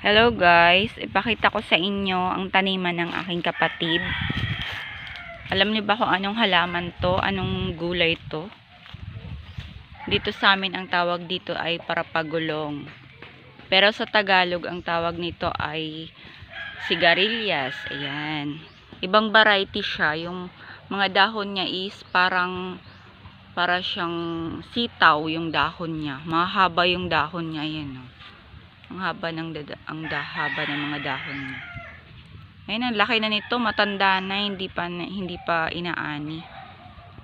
Hello guys, ipakita ko sa inyo ang taniman ng aking kapatid. Alam niyo ba kung anong halaman to? Anong gulay to? Dito sa amin ang tawag dito ay parapagulong. Pero sa Tagalog ang tawag nito ay sigarilyas. Ayan. Ibang variety siya. Yung mga dahon niya is para siyang sitaw yung dahon niya. Mahaba yung dahon niya. Ayan o. Ang haba haba ng mga dahon niya. Ayun, ang laki na nito, matanda na, hindi pa inaani.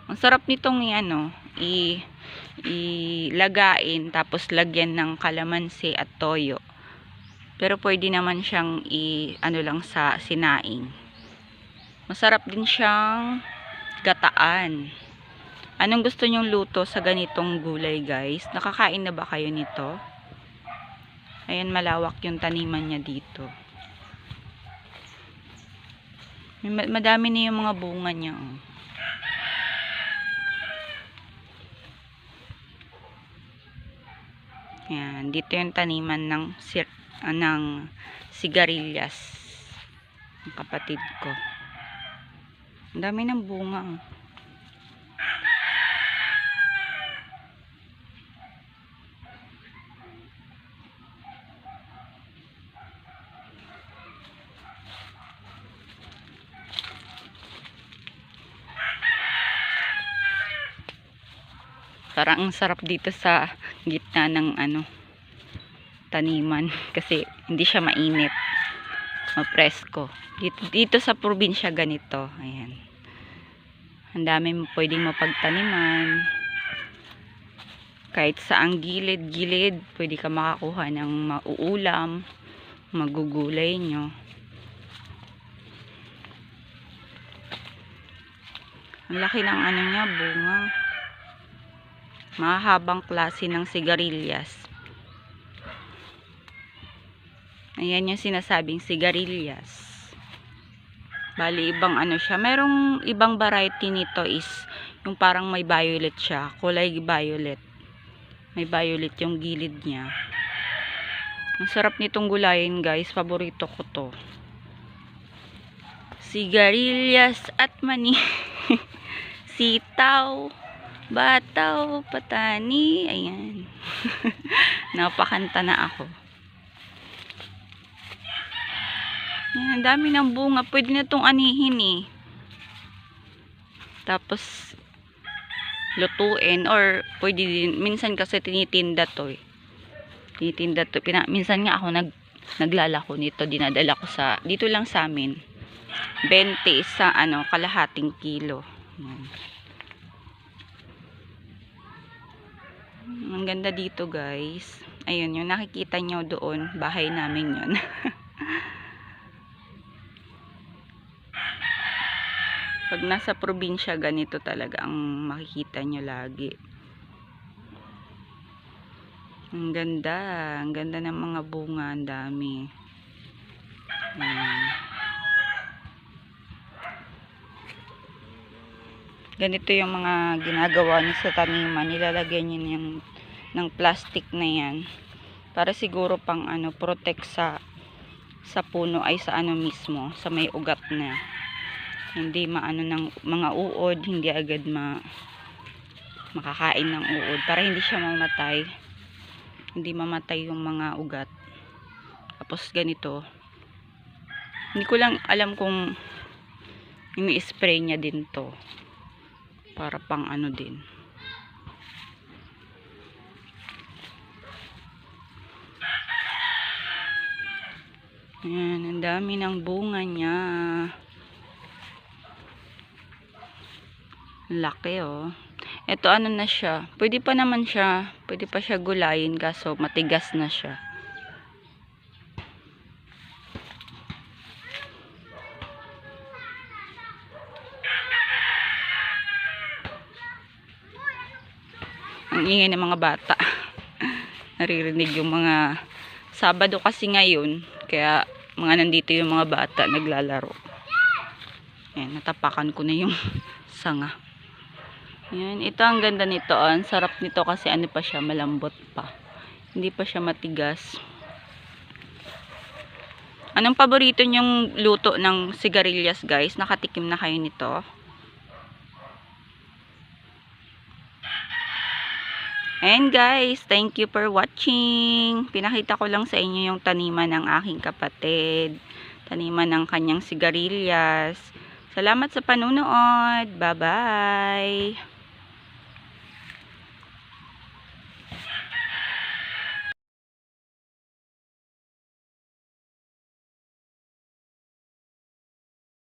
Ang sarap nitong ilagain tapos lagyan ng kalamansi at toyo. Pero pwede naman siyang lang sa sinaing. Masarap din siyang gataan. Anong gusto nyong luto sa ganitong gulay, guys? Nakakain na ba kayo nito? Ayan, malawak yung taniman niya dito. Madami na yung mga bunga niya. Oh. Ayan, dito yung taniman ng sigarilyas. Ang kapatid ko. Ang dami ng bunga. Oh. Parang ang sarap dito sa gitna ng taniman kasi hindi siya mainit, mapresko. Dito sa probinsya ganito. Ayan. Ang dami mo pwedeng mapagtaniman. Kahit sa ang gilid-gilid, pwede ka makakuha ng mauulam, magugulay nyo. Ang laki ng niya, bunga. Mahabang klase ng sigarilyas. Ayan yung sinasabing sigarilyas. Bali, ibang siya. Merong ibang variety nito is yung parang may violet siya. Kulay violet. May violet yung gilid niya. Ang sarap nitong gulayin, guys. Paborito ko to. Sigarilyas at mani. Sitaw. Bataw, patani, ayan. Napakanta na ako. Ayan, ang dami ng bunga. Pwede na itong anihin eh. Tapos, lutuin. Or, pwede din. Minsan kasi tinitinda to eh. Tinitinda to. Minsan nga ako naglalako nito. Dinadala ko dito lang sa amin. 20 sa kalahating kilo. Ayan. Ang ganda dito, guys. Ayun, yung nakikita nyo doon, bahay namin yun. Pag nasa probinsya, ganito talaga ang makikita nyo lagi. Ang ganda. Ang ganda ng mga bunga. Ang dami. Ayan. Ganito yung mga ginagawa niya sa taniman. Nilalagyan niya ng plastic na yan. Para siguro pang protect sa puno ay sa mismo. Sa may ugat na. Hindi ng mga uod. Hindi agad makakain ng uod. Para hindi siya mamatay. Hindi mamatay yung mga ugat. Tapos ganito. Hindi ko lang alam kung ini-spray niya din to. Para pang din. Ayan, ang dami ng bunga niya. Laki oh. Ito na siya. Pwede pa siya gulayin kaso matigas na siya. Ang ingay ng mga bata. Naririnig yung mga Sabado kasi ngayon, kaya nandito yung mga bata naglalaro. Ayan, natapakan ko na yung sanga. Ayan, ito ang ganda nito. Ang sarap nito kasi pa siya, malambot pa. Hindi pa siya matigas. Anong paborito nyong luto ng sigarilyas, guys? Nakatikim na kayo nito? And guys, thank you for watching. Pinakita ko lang sa inyo yung taniman ng aking kapatid. Taniman ng kanyang sigarilyas. Salamat sa panunood. Bye-bye.